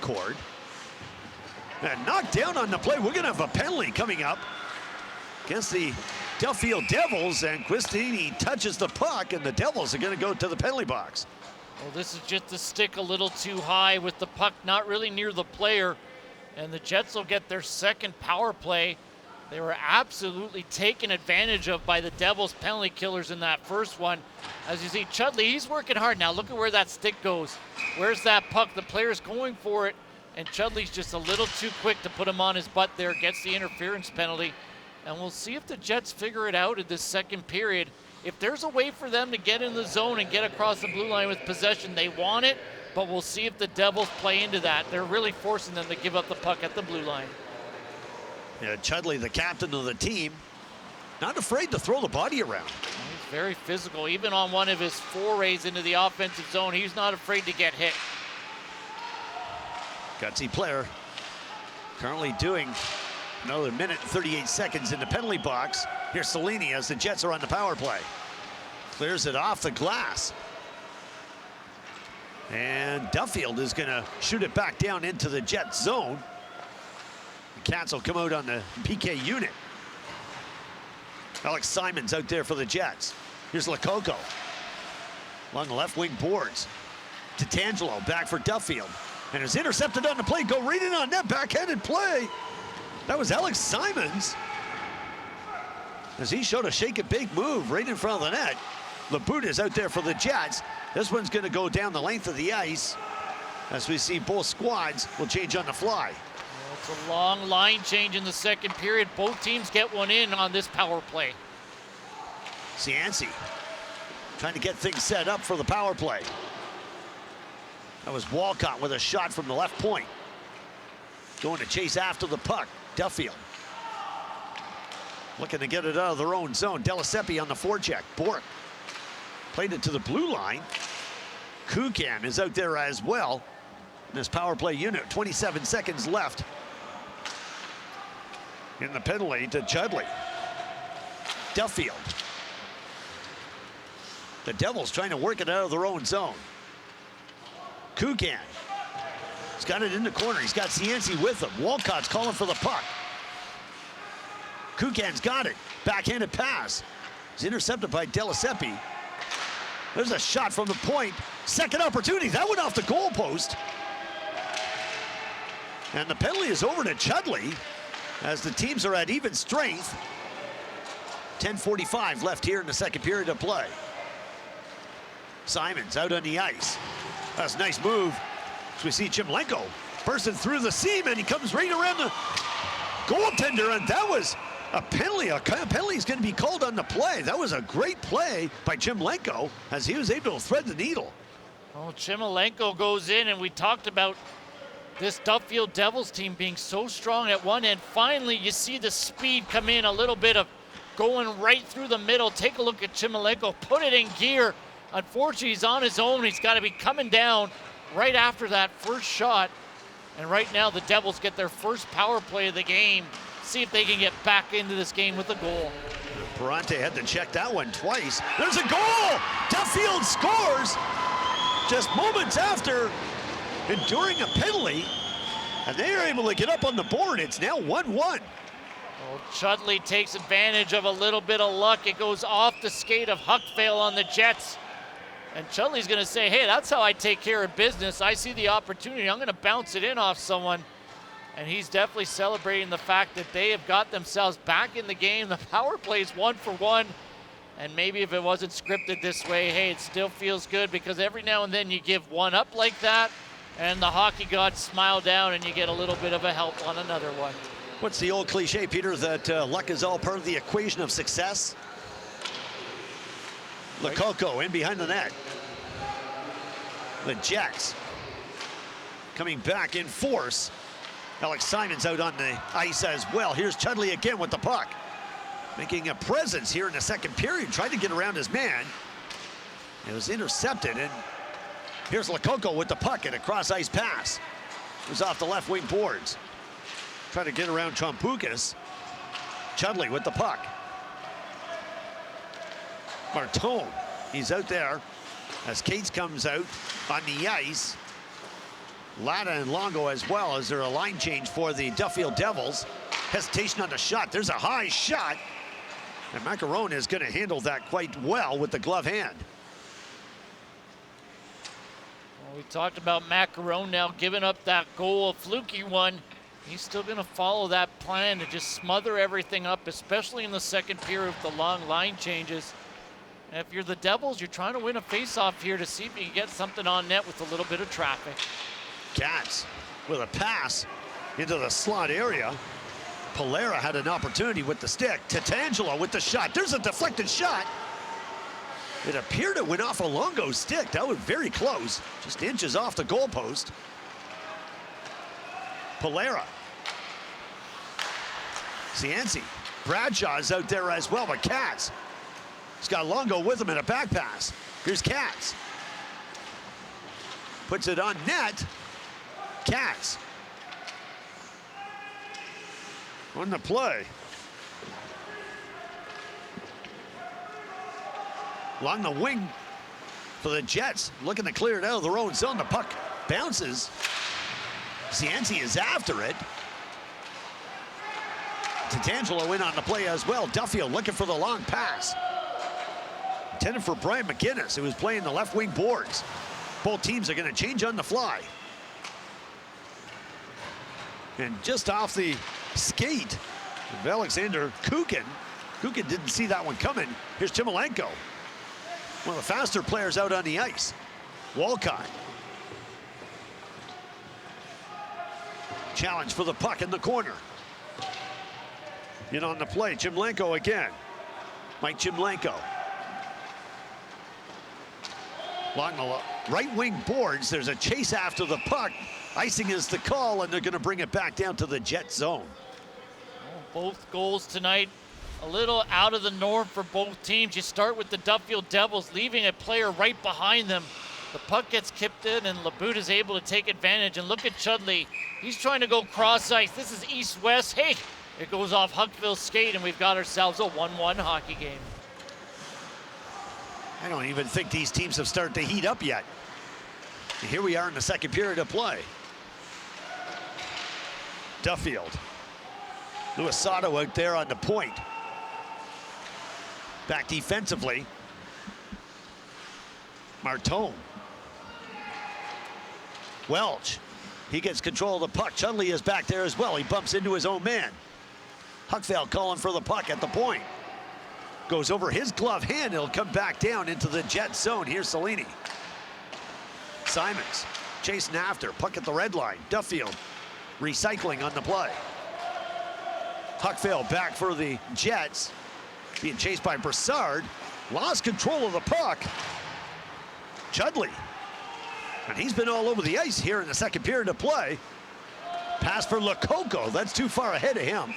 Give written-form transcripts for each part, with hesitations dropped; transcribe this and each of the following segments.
cord. And knocked down on the play. We're going to have a penalty coming up against the Duffield Devils, and Quistini touches the puck, and the Devils are going to go to the penalty box. Well, this is just the stick a little too high with the puck not really near the player, and the Jets will get their second power play. They were absolutely taken advantage of by the Devils penalty killers in that first one. As you see, Chudley, he's working hard now. Look at where that stick goes. Where's that puck? The player's going for it, and Chudley's just a little too quick to put him on his butt there, gets the interference penalty. And we'll see if the Jets figure it out in this second period. If there's a way for them to get in the zone and get across the blue line with possession, they want it, but we'll see if the Devils play into that. They're really forcing them to give up the puck at the blue line. Yeah, Chudley, the captain of the team, not afraid to throw the body around. He's very physical. Even on one of his forays into the offensive zone, he's not afraid to get hit. Gutsy player, currently doing another minute and 38 seconds in the penalty box. Here's Cellini as the Jets are on the power play. Clears it off the glass. And Duffield is going to shoot it back down into the Jets zone. The Cats will come out on the PK unit. Alex Simons out there for the Jets. Here's Lococo along the left wing boards. To Tangelo, back for Duffield. And is intercepted on the play. Go right in on that backhanded play. That was Alex Simons, as he showed a shake it big move right in front of the net. Labuda is out there for the Jets. This one's going to go down the length of the ice, as we see both squads will change on the fly. Well, it's a long line change in the second period. Both teams get one in on this power play. Cianci trying to get things set up for the power play. That was Walcott with a shot from the left point. Going to chase after the puck. Duffield looking to get it out of their own zone. Delaseppe on the forecheck. Bork played it to the blue line. Kukan is out there as well in this power play unit. 27 seconds left in the penalty to Chudley. Duffield. The Devils trying to work it out of their own zone. Kukan. He's got it in the corner. He's got Cianci with him. Walcott's calling for the puck. Kukan's got it. Backhanded pass. He's intercepted by Delaseppe. There's a shot from the point. Second opportunity. That went off the goalpost. And the penalty is over to Chudley as the teams are at even strength. 10:45 left here in the second period of play. Simons out on the ice. That's a nice move. So we see Chimlenko bursting through the seam, and he comes right around the goaltender, and that was a penalty. A penalty is going to be called on the play. That was a great play by Chimlenko as he was able to thread the needle. Well, Chimlenko goes in, and we talked about this Duffield Devils team being so strong at one end. Finally, you see the speed come in, a little bit of going right through the middle. Take a look at Chimlenko, put it in gear. Unfortunately, he's on his own. He's got to be coming down right after that first shot. And right now, the Devils get their first power play of the game. See if they can get back into this game with a goal. Parente had to check that one twice. There's a goal! Duffield scores just moments after enduring a penalty. And they are able to get up on the board. It's now 1-1. Well, Chudley takes advantage of a little bit of luck. It goes off the skate of Huckvale on the Jets. And Chudley's going to say, hey, that's how I take care of business. I see the opportunity. I'm going to bounce it in off someone. And he's definitely celebrating the fact that they have got themselves back in the game. The power play is 1-for-1. And maybe if it wasn't scripted this way, hey, it still feels good, because every now and then you give one up like that, and the hockey gods smile down, and you get a little bit of a help on another one. What's the old cliche, Peter, that luck is all part of the equation of success? Lococo in behind the net. The Jets coming back in force. Alex Simons out on the ice as well. Here's Chudley again with the puck. Making a presence here in the second period. Tried to get around his man. It was intercepted, and here's Lococo with the puck and a cross-ice pass. It was off the left wing boards. Trying to get around Trompukas. Chudley with the puck. Martone, he's out there as Cates comes out on the ice. Latta and Longo as well. Is there a line change for the Duffield Devils? Hesitation on the shot. There's a high shot. And Macaron is going to handle that quite well with the glove hand. Well, we talked about Macaron now giving up that goal, a fluky one. He's still going to follow that plan to just smother everything up, especially in the second period with the long line changes. And if you're the Devils, you're trying to win a faceoff here to see if you can get something on net with a little bit of traffic. Cats with a pass into the slot area. Polera had an opportunity with the stick. Tatangelo with the shot. There's a deflected shot. It appeared it went off a Longo's stick. That was very close, just inches off the goalpost. Polera. Cianci. Bradshaw's out there as well, but Katz. He's got Longo with him in a back pass. Here's Katz. Puts it on net. Katz. On the play. Along the wing for the Jets. Looking to clear it out of their own zone. The puck bounces. Cianci is after it. Tatangelo in on the play as well. Duffield looking for the long pass. Intended for Brian McGinnis, who was playing the left wing boards. Both teams are going to change on the fly. And just off the skate of Alexander Kukin. Kukin didn't see that one coming. Here's Timolenko. One of the faster players out on the ice. Walcott. Challenge for the puck in the corner. In on the play, Chimlenko again. Mike Chimlenko. Along the right wing boards, there's a chase after the puck. Icing is the call, and they're going to bring it back down to the Jet zone. Both goals tonight, a little out of the norm for both teams. You start with the Duffield Devils, leaving a player right behind them. The puck gets kicked in, and Labute is able to take advantage. And look at Chudley. He's trying to go cross ice. This is east-west. Hey, it goes off Huckville's skate, and we've got ourselves a 1-1 hockey game. I don't even think these teams have started to heat up yet. And here we are in the second period of play. Duffield. Luisato out there on the point. Back defensively. Martone. Welch. He gets control of the puck. Chudley is back there as well. He bumps into his own man. Huckville calling for the puck at the point. Goes over his glove hand. It'll come back down into the Jet zone. Here's Cellini. Simons chasing after. Puck at the red line. Duffield recycling on the play. Huckville back for the Jets. Being chased by Brassard. Lost control of the puck. Chudley. And he's been all over the ice here in the second period of play. Pass for Lococo. That's too far ahead of him.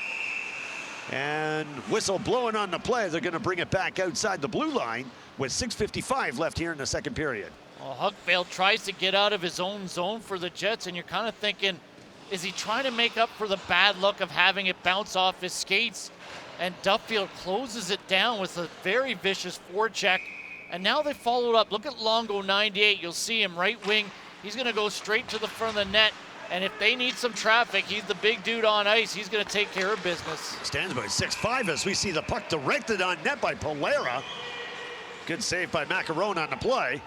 And whistle blowing on the play. They're going to bring it back outside the blue line with 6:55 left here in the second period. Well, Huckville tries to get out of his own zone for the Jets, and you're kind of thinking, is he trying to make up for the bad luck of having it bounce off his skates? And Duffield closes it down with a very vicious forecheck. And now they followed up. Look at Longo, 98. You'll see him right wing. He's going to go straight to the front of the net. And if they need some traffic, he's the big dude on ice. He's going to take care of business. Stands by 6'5" as we see the puck directed on net by Polera. Good save by Macaron on the play.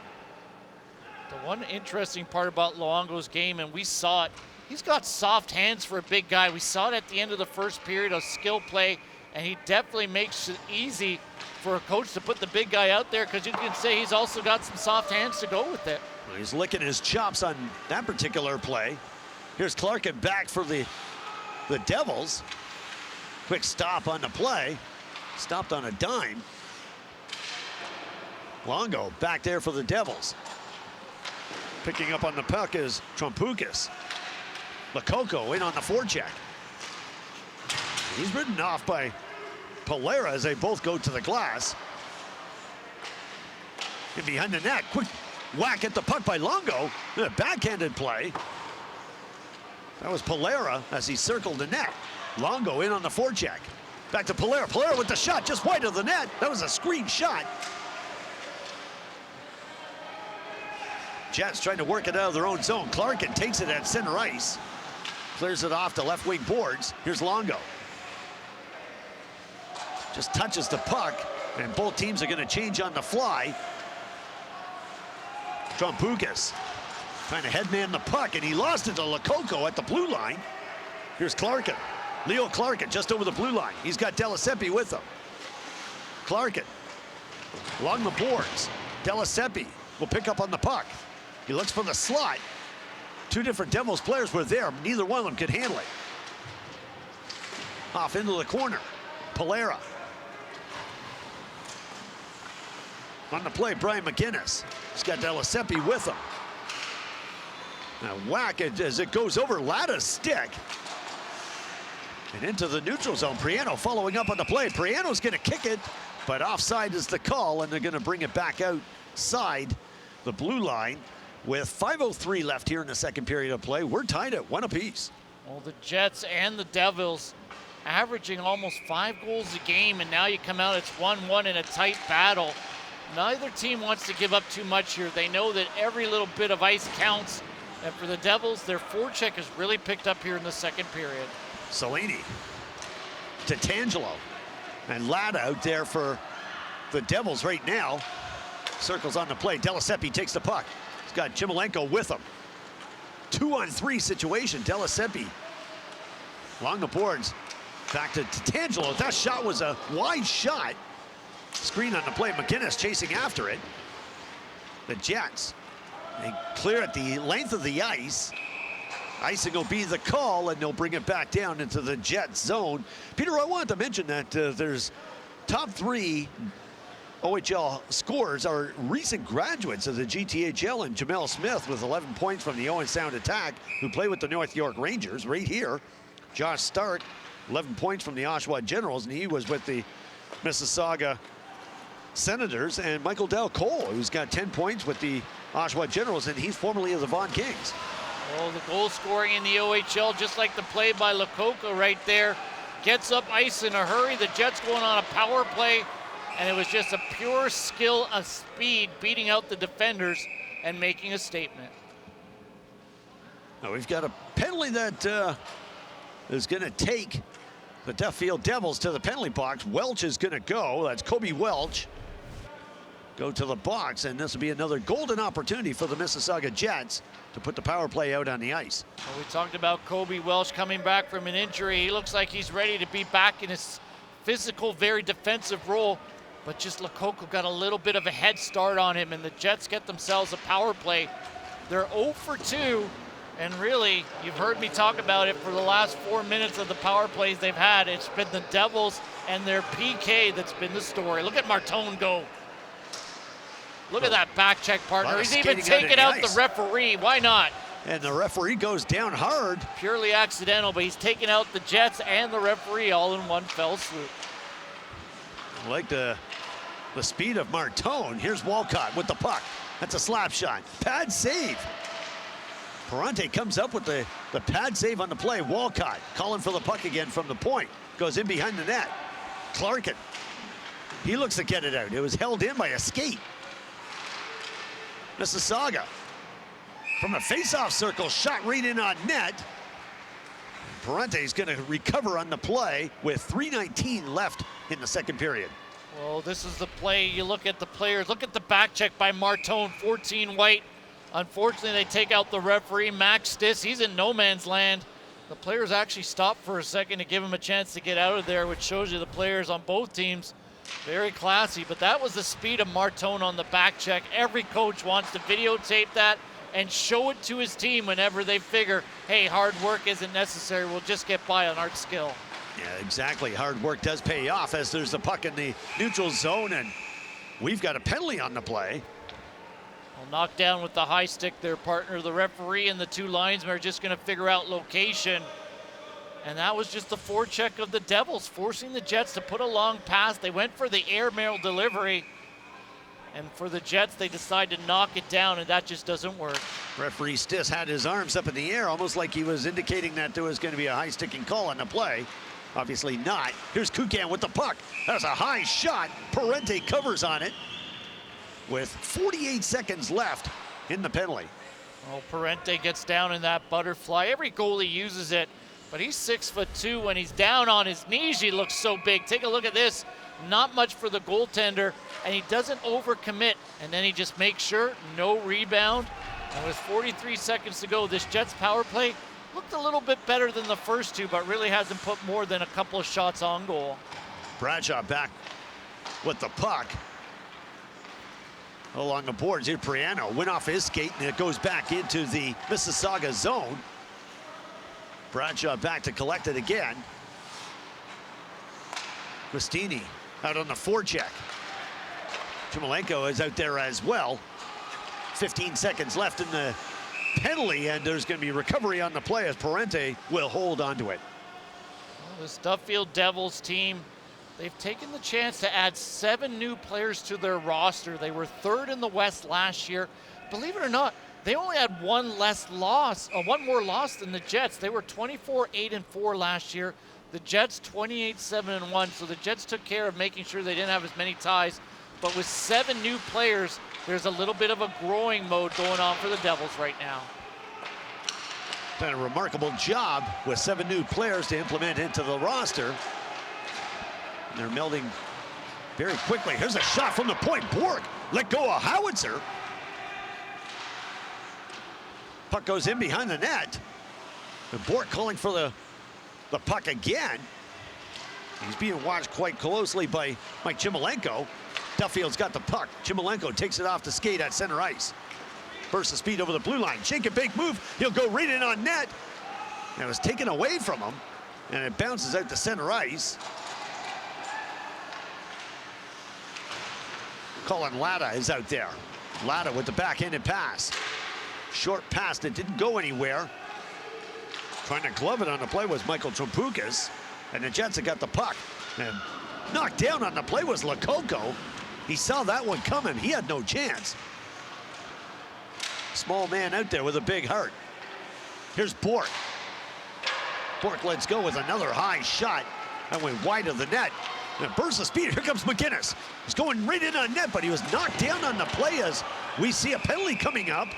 The one interesting part about Luongo's game, and we saw it, he's got soft hands for a big guy. We saw it at the end of the first period, a skill play, and he definitely makes it easy for a coach to put the big guy out there, because you can say he's also got some soft hands to go with it. Well, he's licking his chops on that particular play. Here's Clarkin back for the Devils. Quick stop on the play. Stopped on a dime. Longo back there for the Devils. Picking up on the puck is Trumpoukas. Lococo in on the forecheck. He's ridden off by Polera as they both go to the glass. And behind the net, quick whack at the puck by Longo. A backhanded play. That was Polera as he circled the net. Longo in on the forecheck. Back to Polera. Polera with the shot just wide of the net. That was a screen shot. Jets trying to work it out of their own zone. Clarkin takes it at center ice. Clears it off to left wing boards. Here's Longo. Just touches the puck, and both teams are going to change on the fly. Trombukas trying to headman the puck, and he lost it to Lococo at the blue line. Here's Clarkin. Leo Clarkin just over the blue line. He's got Delasepi with him. Clarkin along the boards. Delasepi will pick up on the puck. He looks for the slot. Two different Devils players were there. Neither one of them could handle it. Off into the corner. Polera. On the play, Brian McGinnis. He's got Delasepi with him. Now whack it as it goes over Latta's stick. And into the neutral zone. Priano following up on the play. Priano's going to kick it, but offside is the call, and they're going to bring it back outside the blue line with 5:03 left here in the second period of play. We're tied at 1 apiece. Well, the Jets and the Devils averaging almost 5 goals a game, and now you come out, it's 1-1 in a tight battle. Neither team wants to give up too much here. They know that every little bit of ice counts, and for the Devils, their forecheck has really picked up here in the second period. Salini to Tangelo, and Latta out there for the Devils right now. Circles on the play. Delasepi takes the puck. He's got Chimilenko with him. 2-on-3 situation. Delasepi along the boards. Back to Tangelo. That shot was a wide shot. Screen on the play. McGinnis chasing after it. The Jets, they clear at the length of the ice. Icing will be the call, and they'll bring it back down into the Jets zone. Peter, I wanted to mention that there's top 3 OHL scorers are recent graduates of the GTHL, and Jamel Smith with 11 points from the Owen Sound Attack, who play with the North York Rangers right here. Josh Stark, 11 points from the Oshawa Generals, and he was with the Mississauga Senators. And Michael Del Cole, who's got 10 points with the Oshawa Generals, and he's formerly of the Vaughan Kings. Well, the goal scoring in the OHL, just like the play by Lococo right there, gets up ice in a hurry. The Jets going on a power play, and it was just a pure skill of speed beating out the defenders and making a statement. Now we've got a penalty that is going to take the Duffield Devils to the penalty box. Welch is going to go. That's Kobe Welch. Go to the box, and this will be another golden opportunity for the Mississauga Jets to put the power play out on the ice. Well, we talked about Kobe Welch coming back from an injury. He looks like he's ready to be back in his physical, very defensive role, but just Lococo got a little bit of a head start on him, and the Jets get themselves a power play. They're 0 for 2, and really, you've heard me talk about it for the last 4 minutes of the power plays they've had. It's been the Devils and their PK that's been the story. Look at Martone go. Look at that back check, partner. He's even taken out the referee. Why not? And the referee goes down hard. Purely accidental, but he's taken out the Jets and the referee all in one fell swoop. I like the speed of Martone. Here's Walcott with the puck. That's a slap shot. Pad save. Parente comes up with the pad save on the play. Walcott calling for the puck again from the point. Goes in behind the net. Clarkin. He looks to get it out. It was held in by a skate. Mississauga from a face-off circle, shot right in on net. Parente is going to recover on the play with 3:19 left in the second period. Well, this is the play. You look at the players. Look at the back check by Martone, 14 white. Unfortunately, they take out the referee, Max Stiss. He's in no man's land. The players actually stopped for a second to give him a chance to get out of there, which shows you the players on both teams very classy. But that was the speed of Martone on the back check. Every coach wants to videotape that and show it to his team whenever they figure, hey, hard work isn't necessary. We'll just get by on our skill. Yeah, exactly. Hard work does pay off as there's the puck in the neutral zone, and we've got a penalty on the play. Well, knocked down with the high stick there, partner. The referee and the two linesmen are just going to figure out location. And that was just the forecheck of the Devils, forcing the Jets to put a long pass. They went for the airmail delivery. And for the Jets, they decide to knock it down, and that just doesn't work. Referee Stiss had his arms up in the air, almost like he was indicating that there was going to be a high-sticking call on the play. Obviously not. Here's Kukan with the puck. That's a high shot. Parente covers on it. With 48 seconds left in the penalty. Well, Parente gets down in that butterfly. Every goalie uses it, but he's 6'2". When he's down on his knees, he looks so big. Take a look at this. Not much for the goaltender, and he doesn't overcommit, and then he just makes sure no rebound. And with 43 seconds to go, this Jets power play looked a little bit better than the first two, but really hasn't put more than a couple of shots on goal. Bradshaw back with the puck along the boards. Here Priano went off his skate, and it goes back into the Mississauga zone. Bradshaw back to collect it again. Cristini out on the forecheck. Chmalenko is out there as well. 15 seconds left in the penalty, and there's going to be recovery on the play as Parente will hold onto it. Well, the Duffield Devils team, they've taken the chance to add 7 new players to their roster. They were 3rd in the West last year. Believe it or not, they only had one more loss than the Jets. They were 24-8-4 last year. The Jets 28-7-1. So the Jets took care of making sure they didn't have as many ties. But with 7 new players, there's a little bit of a growing mode going on for the Devils right now. Done a remarkable job with 7 new players to implement into the roster. They're melding very quickly. Here's a shot from the point. Borg let go of Howitzer. Puck goes in behind the net. And Borg calling for the puck again. He's being watched quite closely by Mike Chmalenko. Duffield's got the puck. Chmalenko takes it off the skate at center ice. Bursts of speed over the blue line. Shake and bake move. He'll go right in on net. And it was taken away from him. And it bounces out to center ice. Colin Latta is out there. Latta with the backhanded pass. Short pass that didn't go anywhere. Trying to glove it on the play was Michael Trompukas. And the Jets have got the puck. And knocked down on the play was Lococo. He saw that one coming. He had no chance. Small man out there with a big heart. Here's Bork. Bork lets go with another high shot. That went wide of the net. And a burst of speed. Here comes McGinnis. He's going right in on net, but he was knocked down on the play as we see a penalty coming up. It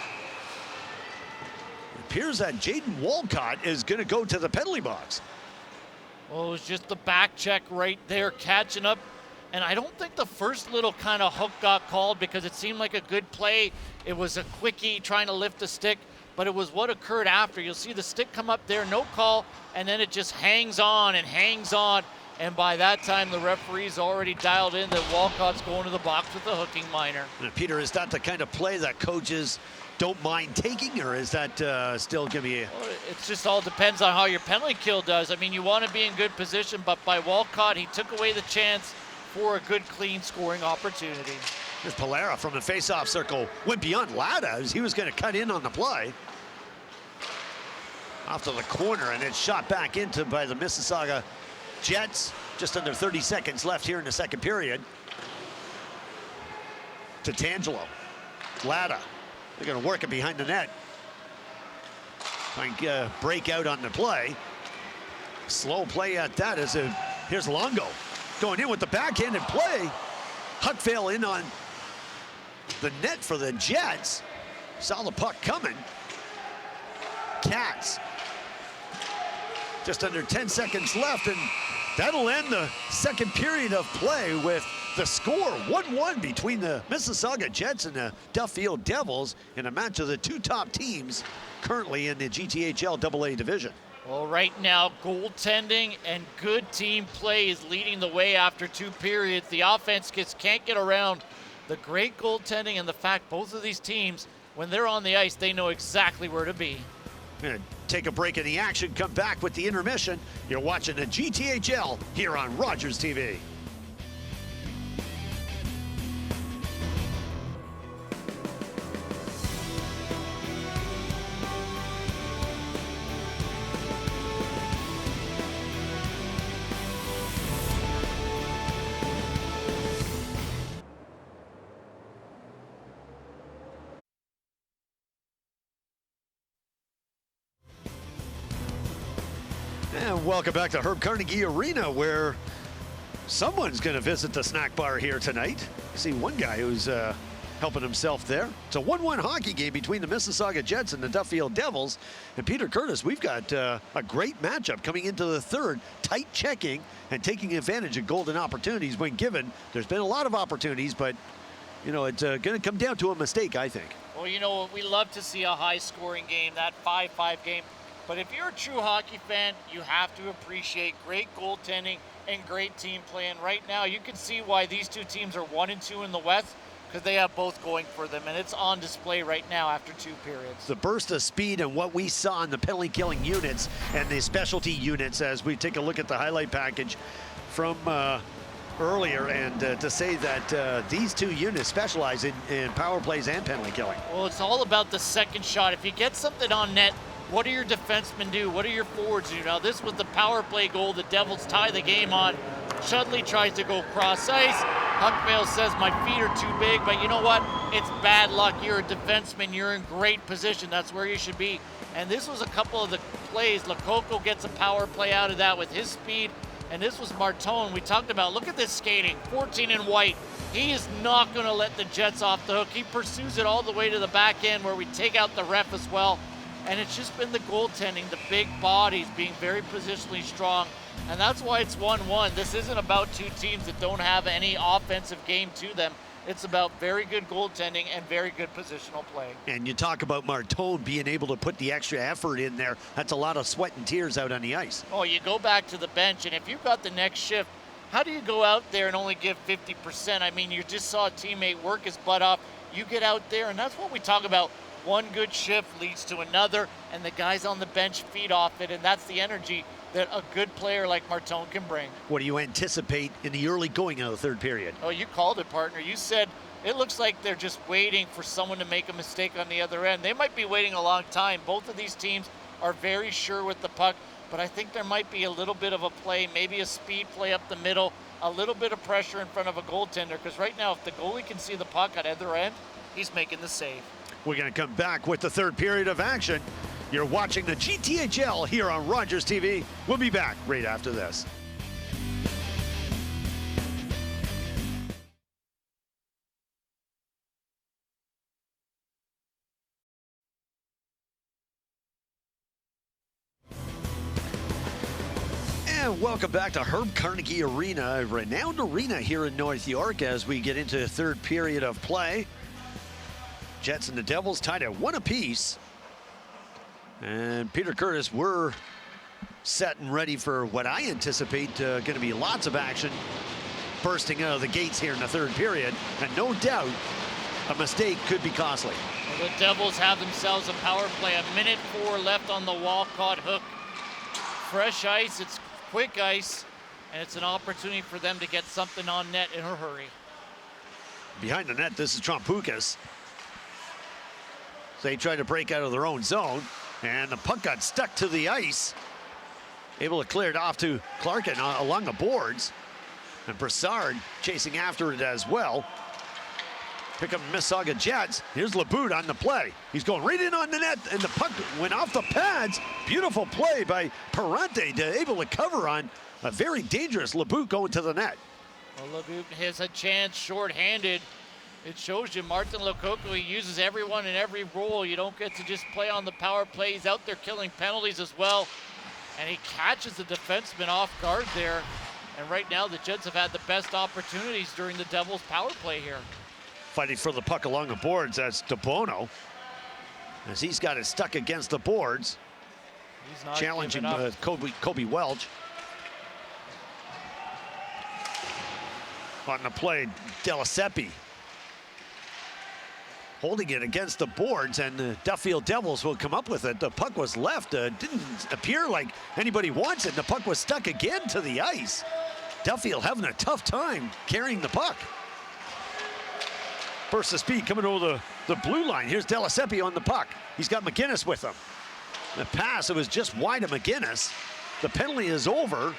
appears that Jaden Walcott is going to go to the penalty box. Well, it was just the back check right there, catching up. And I don't think the first little kind of hook got called because it seemed like a good play. It was a quickie trying to lift the stick, but it was what occurred after. You'll see the stick come up there, no call, and then it just hangs on and hangs on. And by that time, the referee's already dialed in that Walcott's going to the box with the hooking minor. And Peter, is that the kind of play that coaches don't mind taking, or is that still going to be? Well, it just all depends on how your penalty kill does. I mean, you want to be in good position, but by Walcott, he took away the chance for a good, clean scoring opportunity. Here's Palera from the face-off circle. Went beyond Latta as he was going to cut in on the play. Off to the corner, and it's shot back into by the Mississauga Jets. Just under 30 seconds left here in the second period. To Tangelo. Latta. They're going to work it behind the net. Trying to break out on the play. Slow play at that as here's Longo. Going in with the backhanded play. Huckvale in on the net for the Jets. Saw the puck coming. Cats. Just under 10 seconds left, and that'll end the second period of play with the score 1-1 between the Mississauga Jets and the Duffield Devils in a match of the 2 top teams currently in the GTHL AA division. Well, right now, goaltending and good team play is leading the way after 2 periods. The offense can't get around the great goaltending and the fact both of these teams, when they're on the ice, they know exactly where to be. We're gonna take a break in the action, come back with the intermission. You're watching the GTHL here on Rogers TV. And welcome back to Herb Carnegie Arena, where someone's going to visit the snack bar here tonight. I see one guy who's helping himself there. It's a 1-1 hockey game between the Mississauga Jets and the Duffield Devils. And Peter Curtis, we've got a great matchup coming into the third. Tight checking and taking advantage of golden opportunities when given. There's been a lot of opportunities, but, you know, it's going to come down to a mistake, I think. Well, you know, we love to see a high-scoring game, that 5-5 game. But if you're a true hockey fan, you have to appreciate great goaltending and great team play. And right now, you can see why these two teams are 1-2 in the West, because they have both going for them, and it's on display right now after 2 periods. The burst of speed and what we saw in the penalty killing units and the specialty units as we take a look at the highlight package from earlier, and to say that these two units specialize in power plays and penalty killing. Well, it's all about the second shot. If you get something on net, what do your defensemen do? What do your forwards do? Now, this was the power play goal the Devils tie the game on. Chudley tries to go cross ice. Huckvale says, my feet are too big, but you know what? It's bad luck. You're a defenseman. You're in great position. That's where you should be. And this was a couple of the plays. Lococo gets a power play out of that with his speed. And this was Martone. We talked about, look at this skating, 14 in white. He is not going to let the Jets off the hook. He pursues it all the way to the back end where we take out the ref as well. And it's just been the goaltending, the big bodies being very positionally strong. And that's why it's 1-1. This isn't about two teams that don't have any offensive game to them. It's about very good goaltending and very good positional play. And you talk about Martone being able to put the extra effort in there. That's a lot of sweat and tears out on the ice. Oh, you go back to the bench, and if you've got the next shift, how do you go out there and only give 50%? I mean, you just saw a teammate work his butt off. You get out there, and that's what we talk about. One good shift leads to another, and the guys on the bench feed off it, and that's the energy that a good player like Martone can bring. What do you anticipate in the early going of the third period? Oh, you called it, partner. You said it looks like they're just waiting for someone to make a mistake on the other end. They might be waiting a long time. Both of these teams are very sure with the puck, but I think there might be a little bit of a play, maybe a speed play up the middle, a little bit of pressure in front of a goaltender, because right now if the goalie can see the puck at either end, he's making the save. We're going to come back with the third period of action. You're watching the GTHL here on Rogers TV. We'll be back right after this. And welcome back to Herb Carnegie Arena, a renowned arena here in North York as we get into the third period of play. Jets and the Devils tied at 1 apiece. And Peter Curtis, we're set and ready for what I anticipate going to be lots of action bursting out of the gates here in the third period. And no doubt, a mistake could be costly. Well, the Devils have themselves a power play. 1:04 left on the Walcott hook. Fresh ice, it's quick ice, and it's an opportunity for them to get something on net in a hurry. Behind the net, this is Trompukas. They tried to break out of their own zone, and the puck got stuck to the ice. Able to clear it off to Clarkin along the boards. And Brassard chasing after it as well. Pick up Mississauga Jets. Here's LeBout on the play. He's going right in on the net, and the puck went off the pads. Beautiful play by Parente to able to cover on a very dangerous LeBout going to the net. Well, LeBout has a chance short-handed. It shows you Martin Lococo, he uses everyone in every role. You don't get to just play on the power play. He's out there killing penalties as well. And he catches the defenseman off guard there. And right now the Jets have had the best opportunities during the Devils' power play here. Fighting for the puck along the boards, that's DeBono. As he's got it stuck against the boards. He's not challenging Kobe Welch. On the play, Delaseppe holding it against the boards, and the Duffield Devils will come up with it. The puck was left. Didn't appear like anybody wants it. The puck was stuck again to the ice. Duffield having a tough time carrying the puck. Burst of speed coming over the blue line. Here's Delaseppe on the puck. He's got McGinnis with him. The pass, it was just wide of McGinnis. The penalty is over.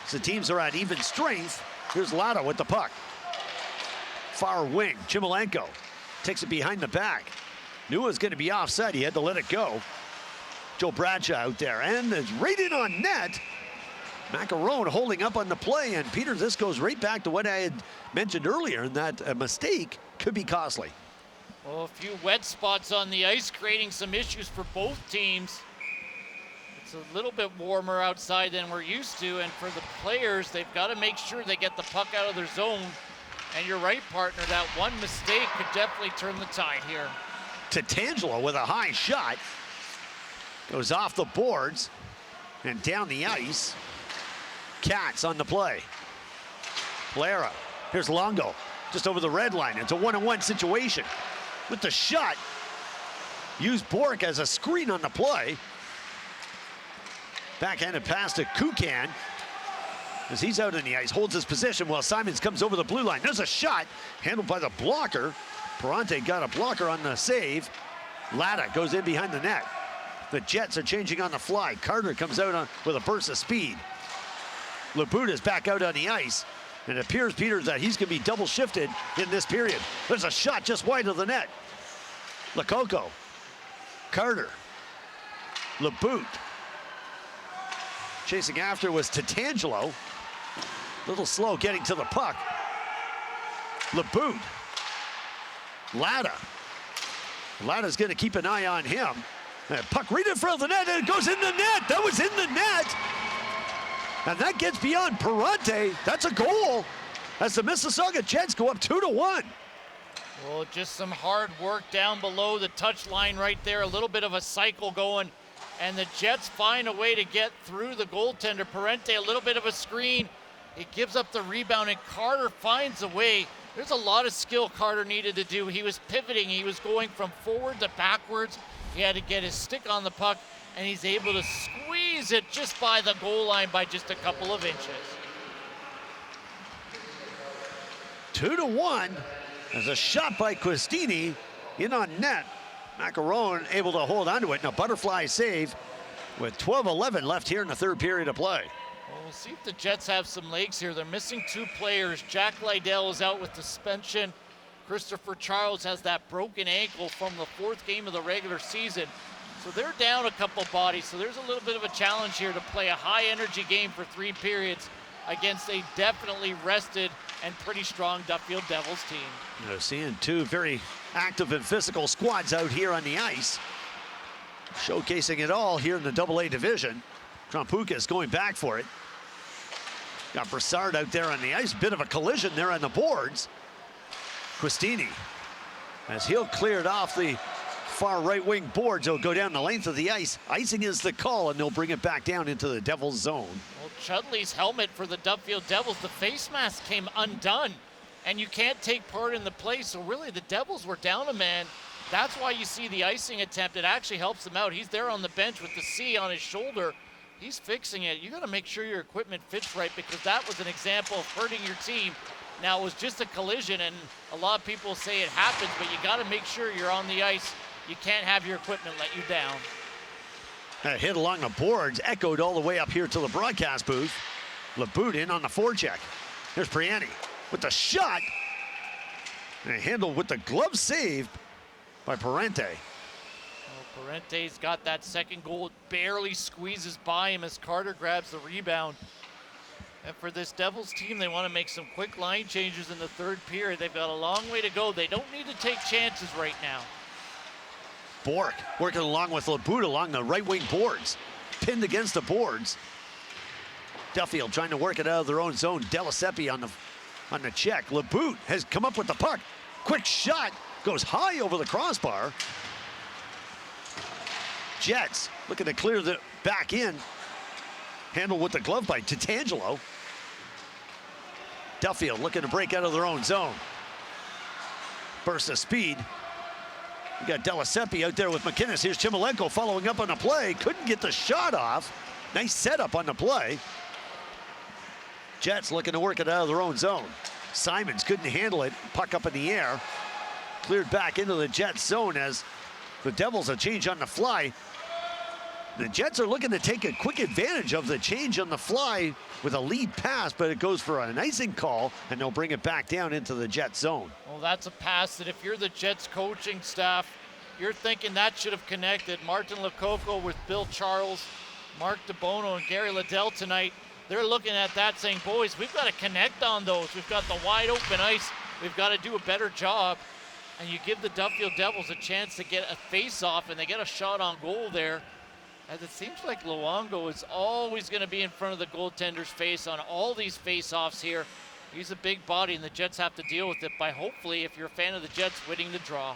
So the teams are at even strength. Here's Lada with the puck. Far wing, Chimilenko takes it behind the back. Knew it was going to be offside. He had to let it go. Joe Bradshaw out there, and it's right in on net. Macaron holding up on the play, and Peter, this goes right back to what I had mentioned earlier, and that a mistake could be costly. Well, a few wet spots on the ice, creating some issues for both teams. It's a little bit warmer outside than we're used to, and for the players, they've got to make sure they get the puck out of their zone. And you're right, partner, that one mistake could definitely turn the tide here. Tatangelo with a high shot. Goes off the boards and down the ice. Katz on the play. Plera. Here's Longo. Just over the red line. It's a one-on-one situation. With the shot. Use Bork as a screen on the play. Backhanded pass to Kukan. As he's out on the ice, holds his position while Simons comes over the blue line. There's a shot handled by the blocker. Perante got a blocker on the save. Latta goes in behind the net. The Jets are changing on the fly. Carter comes out with a burst of speed. Labuda is back out on the ice. And it appears, Peter, that he's going to be double shifted in this period. There's a shot just wide of the net. Lococo. Carter. Laboute. Chasing after was Tatangelo. A little slow getting to the puck. Laboute. Latta. Latta's going to keep an eye on him. And puck right in front of the net, and it goes in the net. That was in the net. And that gets beyond Perante. That's a goal as the Mississauga Jets go up 2-1. Well, just some hard work down below the touch line right there. A little bit of a cycle going. And the Jets find a way to get through the goaltender. Perante, a little bit of a screen. He gives up the rebound, and Carter finds a way. There's a lot of skill Carter needed to do. He was pivoting. He was going from forward to backwards. He had to get his stick on the puck, and he's able to squeeze it just by the goal line by just a couple of inches. 2-1. There's a shot by Quistini in on net. Macaron able to hold onto it, and a butterfly save with 12:11 left here in the third period of play. Well, we'll see if the Jets have some legs here. They're missing two players. Jack Lydell is out with suspension. Christopher Charles has that broken ankle from the fourth game of the regular season. So they're down a couple bodies. So there's a little bit of a challenge here to play a high energy game for 3 periods against a definitely rested and pretty strong Duffield Devils team. You know, seeing two very active and physical squads out here on the ice. Showcasing it all here in the AA division. Trompukas going back for it. Got Brassard out there on the ice. Bit of a collision there on the boards. Quistini, as he'll clear it off the far right wing boards, he'll go down the length of the ice. Icing is the call, and they'll bring it back down into the Devils zone. Well, Chudley's helmet for the Duffield Devils, the face mask came undone, and you can't take part in the play, so really the Devils were down a man. That's why you see the icing attempt. It actually helps him out. He's there on the bench with the C on his shoulder. He's fixing it. You got to make sure your equipment fits right, because that was an example of hurting your team. Now, it was just a collision, and a lot of people say it happens, but you got to make sure you're on the ice. You can't have your equipment let you down. A hit along the boards, echoed all the way up here to the broadcast booth. Laboute in on the forecheck. Here's Priani with the shot. And handled with the glove save by Perante. Well, Parente's got that second goal. It barely squeezes by him as Carter grabs the rebound. And for this Devils team, they want to make some quick line changes in the third period. They've got a long way to go. They don't need to take chances right now. Bork working along with Laboute along the right wing boards. Pinned against the boards. Duffield trying to work it out of their own zone. Delasepi on the check. Laboute has come up with the puck. Quick shot. Goes high over the crossbar. Jets looking to clear the back in. Handled with the glove by Tatangelo. Duffield looking to break out of their own zone. Burst of speed. You got Delasepi out there with McInnes. Here's Chimilenko following up on the play. Couldn't get the shot off. Nice setup on the play. Jets looking to work it out of their own zone. Simons couldn't handle it. Puck up in the air. Cleared back into the Jets zone as the Devils a change on the fly. The Jets are looking to take a quick advantage of the change on the fly with a lead pass, but it goes for an icing call, and they'll bring it back down into the Jets zone. Well, that's a pass that if you're the Jets coaching staff, you're thinking that should have connected. Martin Lococo with Bill Charles, Mark DeBono, and Gary Liddell tonight. they're looking at that saying, boys, we've got to connect on those. We've got the wide open ice. We've got to do a better job. And you give the Duffield Devils a chance to get a face-off, and they get a shot on goal there. As it seems like Luongo is always going to be in front of the goaltender's face on all these face-offs here. He's a big body, and the Jets have to deal with it by hopefully, if you're a fan of the Jets, winning the draw.